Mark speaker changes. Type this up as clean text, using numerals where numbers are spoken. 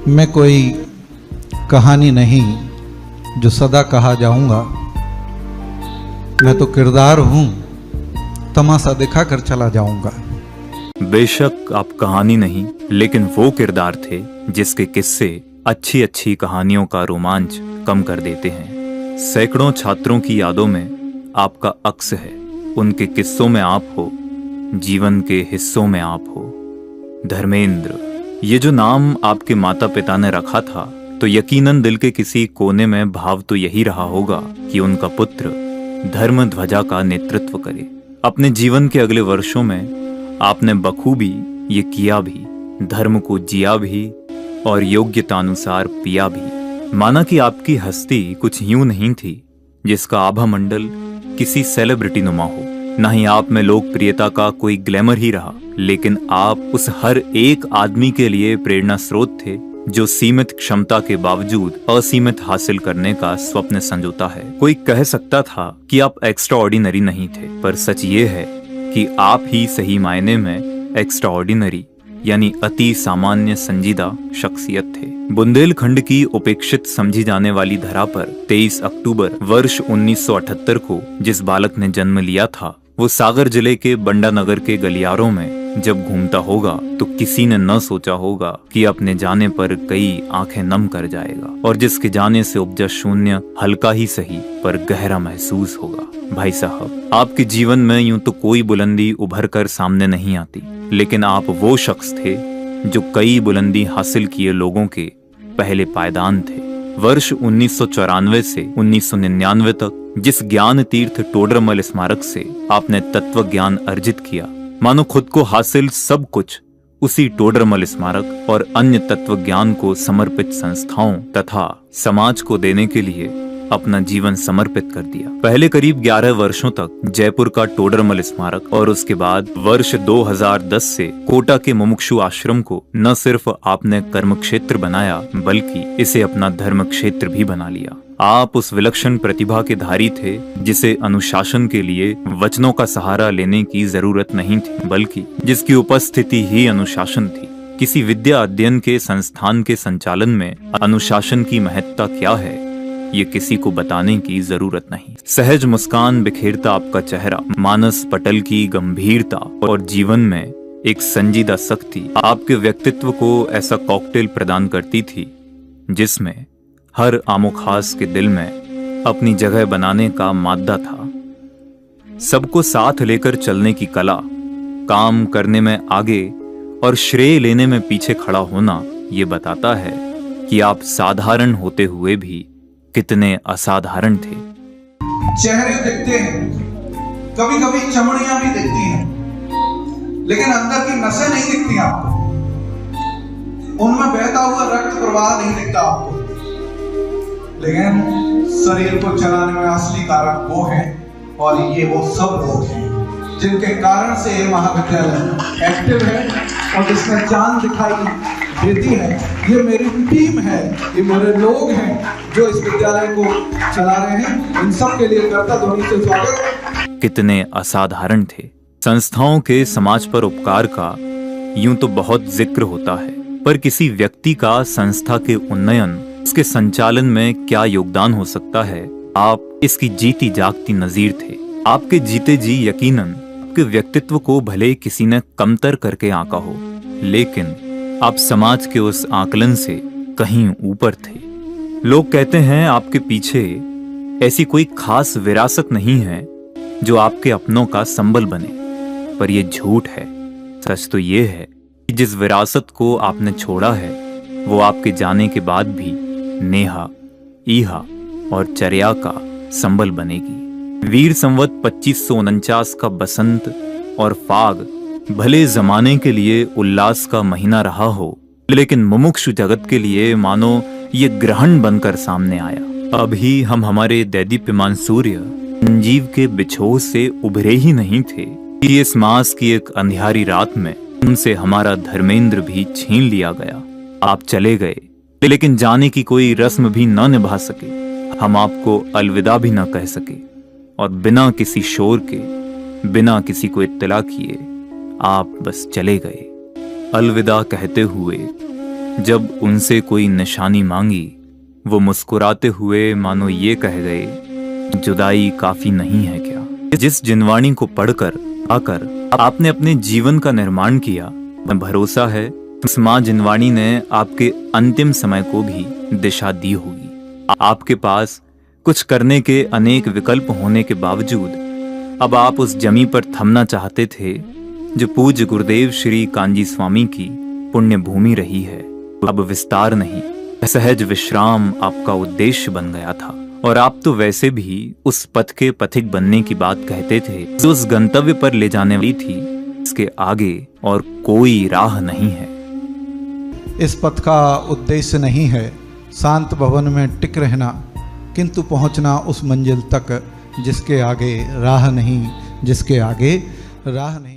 Speaker 1: मैं कोई कहानी नहीं जो सदा कहा जाऊंगा। मैं तो किरदार हूं, तमाशा दिखा कर चला जाऊंगा।
Speaker 2: बेशक आप कहानी नहीं, लेकिन वो किरदार थे जिसके किस्से अच्छी अच्छी कहानियों का रोमांच कम कर देते हैं। सैकड़ों छात्रों की यादों में आपका अक्स है। उनके किस्सों में आप हो, जीवन के हिस्सों में आप हो। धर्मेंद्र, ये जो नाम आपके माता पिता ने रखा था, तो यकीनन दिल के किसी कोने में भाव तो यही रहा होगा कि उनका पुत्र धर्म ध्वजा का नेतृत्व करे। अपने जीवन के अगले वर्षों में आपने बखूबी ये किया भी, धर्म को जिया भी और योग्यतानुसार पिया भी। माना कि आपकी हस्ती कुछ यूं नहीं थी जिसका आभा मंडल किसी सेलिब्रिटी नुमा हो, न ही आप में लोकप्रियता का कोई ग्लैमर ही रहा, लेकिन आप उस हर एक आदमी के लिए प्रेरणा स्रोत थे जो सीमित क्षमता के बावजूद असीमित हासिल करने का स्वप्न संजोता है। कोई कह सकता था कि आप एक्स्ट्रा ऑर्डिनरी नहीं थे, पर सच ये है कि आप ही सही मायने में एक्स्ट्रा ऑर्डिनरी यानी अति सामान्य संजीदा शख्सियत थे। बुंदेलखंड की उपेक्षित समझी जाने वाली धरा पर 23 अक्टूबर वर्ष 1978 को जिस बालक ने जन्म लिया था, वो सागर जिले के बंडा नगर के गलियारों में जब घूमता होगा तो किसी ने न सोचा होगा कि अपने जाने पर कई आंखें नम कर जाएगा, और जिसके जाने से उपजा शून्य हल्का ही सही पर गहरा महसूस होगा। भाई साहब, आपके जीवन में यूं तो कोई बुलंदी उभर कर सामने नहीं आती, लेकिन आप वो शख्स थे जो कई बुलंदी हासिल किए लोगों के पहले पायदान थे। वर्ष 1994 से 1999 तक जिस ज्ञान तीर्थ टोडरमल स्मारक से आपने तत्व ज्ञान अर्जित किया, मानो खुद को हासिल सब कुछ उसी टोडरमल स्मारक और अन्य तत्व ज्ञान को समर्पित संस्थाओं तथा समाज को देने के लिए अपना जीवन समर्पित कर दिया। पहले करीब 11 वर्षों तक जयपुर का टोडरमल स्मारक और उसके बाद वर्ष 2010 से कोटा के मुमुक्षु आश्रम को न सिर्फ आपने कर्म क्षेत्र बनाया, बल्कि इसे अपना धर्म क्षेत्र भी बना लिया। आप उस विलक्षण प्रतिभा के धारी थे जिसे अनुशासन के लिए वचनों का सहारा लेने की जरूरत नहीं थी, बल्कि जिसकी उपस्थिति ही अनुशासन थी। किसी विद्या अध्ययन के संस्थान के संचालन में अनुशासन की महत्ता क्या है, ये किसी को बताने की जरूरत नहीं। सहज मुस्कान बिखेरता आपका चेहरा, मानस पटल की गंभीरता और जीवन में एक संजीदा सख्ती आपके व्यक्तित्व को ऐसा कॉकटेल प्रदान करती थी जिसमें हर आमोखास के दिल में अपनी जगह बनाने का मादा था। सबको साथ लेकर चलने की कला, काम करने में आगे और श्रेय लेने में पीछे खड़ा होना, ये बताता है कि आप साधारण होते हुए भी कितने असाधारण थे।
Speaker 3: चेहरे दिखते हैं, कभी कभी चमड़ियां भी दिखती हैं, लेकिन अंदर की नसें नहीं दिखती आपको। उनमें बहता हुआ रक्त प्रवाह नहीं दिखता आपको, लेकिन शरीर को चलाने में असली कारण वो है, और ये वो सब लोग हैं जिनके कारण से ये महाविद्यालय एक्टिव है और जिसमें जान दिखाई देती है। ये मेरी टीम है, ये मेरे लोग हैं जो इस विद्यालय को चला रहे हैं। इन सब के लिए करता ध्वनि से स्वागत।
Speaker 2: कितने असाधारण थे। संस्थाओं के समाज पर उपकार का यूं तो बहुत जिक्र होता है, पर किसी व्यक्ति का संस्था के उन्नयन, उसके संचालन में क्या योगदान हो सकता है, आप इसकी जीती जागती नजीर थे। आपके जीते जी यकीनन आपके व्यक्तित्व को भले किसी ने कमतर करके आंका हो, लेकिन आप समाज के उस आकलन से कहीं ऊपर थे। लोग कहते हैं आपके पीछे ऐसी कोई खास विरासत नहीं है जो आपके अपनों का संबल बने, पर यह झूठ है। सच तो यह है कि जिस विरासत को आपने छोड़ा है, वो आपके जाने के बाद भी नेहा, ईहा और चर्या का संबल बनेगी। वीर संवत 2549 का बसंत और फाग भले जमाने के लिए उल्लास का महीना रहा हो, लेकिन मुमुक्षु जगत के लिए मानो ये ग्रहण बनकर सामने आया। अभी हम हमारे दैदीप्यमान सूर्य संजीव के बिछोह से उभरे ही नहीं थे कि इस मास की एक अंधियारी रात में उनसे हमारा धर्मेंद्र भी छीन लिया गया। आप चले गए, लेकिन जाने की कोई रस्म भी न निभा सके। हम आपको अलविदा भी न कह सके, और बिना किसी शोर के, बिना किसी को इत्तला किए आप बस चले गए। अलविदा कहते हुए जब उनसे कोई निशानी मांगी, वो मुस्कुराते हुए मानो ये कह गए, जुदाई काफी नहीं है क्या। जिस जिनवाणी को पढ़कर आकर आपने अपने जीवन का निर्माण किया, भरोसा है उस माँ जिनवाणी ने आपके अंतिम समय को भी दिशा दी होगी। आपके पास कुछ करने के अनेक विकल्प होने के बावजूद अब आप उस जमी पर थमना चाहते थे जो पूज्य गुरुदेव श्री कांजी स्वामी की पुण्य भूमि रही है। अब विस्तार नहीं, सहज विश्राम आपका उद्देश्य बन गया था, और आप तो वैसे भी उस पथ के पथिक बनने की बात कहते थे जो उस गंतव्य पर ले जाने वाली थी। इसके आगे और कोई राह नहीं है।
Speaker 1: इस पथ का उद्देश्य नहीं है शांत भवन में टिक रहना, किंतु पहुंचना उस मंजिल तक जिसके आगे राह नहीं, जिसके आगे राह नहीं।